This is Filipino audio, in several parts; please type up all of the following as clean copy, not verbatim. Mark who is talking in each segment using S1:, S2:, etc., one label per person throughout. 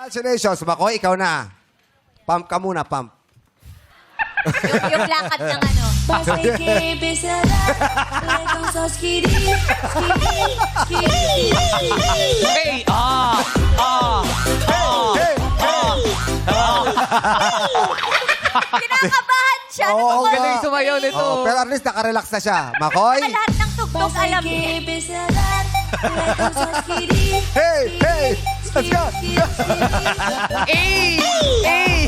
S1: Congratulations, Makoy, ikaw na. Pump ka muna, pump.
S2: Yung lakad ng ano.
S3: Basta que empezará, con sos skiri, skiri, skiri.
S4: Hey!
S2: Kinakabahan siya.
S1: Oo,
S2: Oo,
S4: Galing sumayaw nito.
S1: Oo, pero at least nakarelax na siya. Makoy?
S2: lahat ng tugtog
S3: Basta
S2: alam
S3: que
S2: niya.
S3: empezará, con sos skiri,
S1: Hey! Hey! Let's go!
S4: Hey! Hey!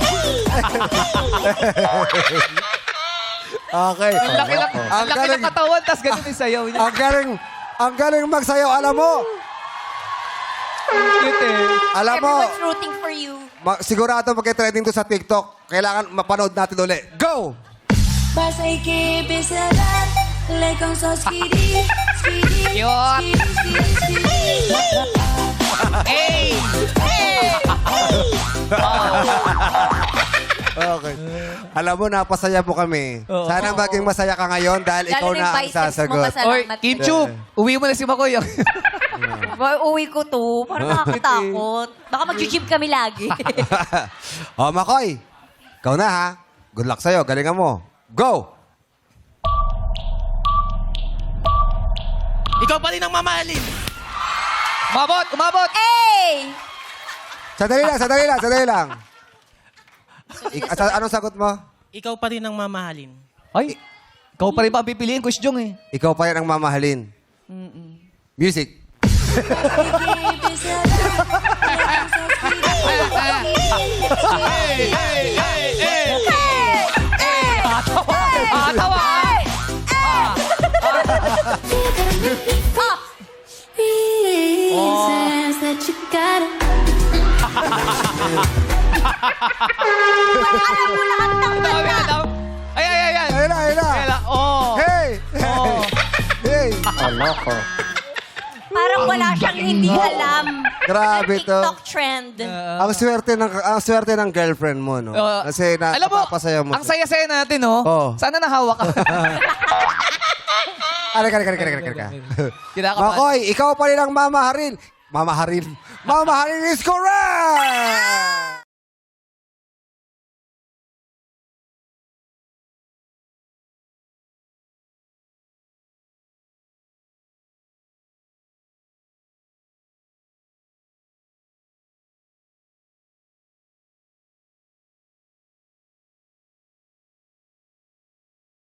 S1: Okay.
S4: Ang laki ng,
S1: Ang
S4: ang laki ng
S1: galing,
S4: katawan, tas ganun yung sayaw niya.
S1: ang galing magsayaw. Alam mo,
S4: Cute eh.
S1: alam mo,
S2: Everyone's rooting for you.
S1: sigurado magka-trending to sa TikTok. Kailangan mapanood natin ulit. Go!
S3: basta que empezará, con sos skiri, skiri,
S4: Cute.
S3: skiri, skiri, skiri.
S4: Hey! Hey!
S1: Okay. Alam mo, napasaya mo kami.
S4: Oo.
S1: Sana maging masaya ka ngayon dahil ikaw
S2: Lalo na
S1: na
S2: yung
S1: ang
S2: biceps mo,
S1: sasagot.
S2: masalamat.
S4: Oy, Kinchup! Uwi mo na si Makoy.
S2: Boy, uwi ko to. Parang nakakatakot. Baka mag-gym kami lagi.
S1: O, Makoy. Ikaw na, ha? Good luck sa'yo. Galingan mo. Go!
S5: Ikaw pa rin ang mamahalin.
S4: Umabot! Umabot!
S2: Hey!
S1: Sandali lang, sandali lang, sandali lang. Anong sagot mo?
S5: Ikaw pa rin ang mamahalin.
S4: Ay, ikaw pa rin pa ang pipiliin, Kuya Jong eh.
S1: Ikaw pa yan ang mamahalin. Music.
S4: Tawa!
S3: Reasons that you gotta
S2: Alam mo lahat ng
S4: Ito kami,
S2: kanta.
S4: ito. Ay, ay, ay, ay.
S1: Ayun na, ayun na.
S4: Ayun na. Oh.
S1: Hey!
S4: Oh.
S1: Hey!
S2: Parang wala siyang hindi alam.
S1: Grabe
S2: ng
S1: to.
S2: TikTok trend.
S1: Ang swerte ng girlfriend mo, no? Kasi
S4: Alam mo,
S1: napapasaya mo.
S4: ang saya-saya natin, no?
S1: Oo.
S4: Sana nahawa ka.
S1: Alika.
S4: Kinakabahan.
S1: Makoy, ikaw pa rin ang mamahalin. Mamahalin is correct!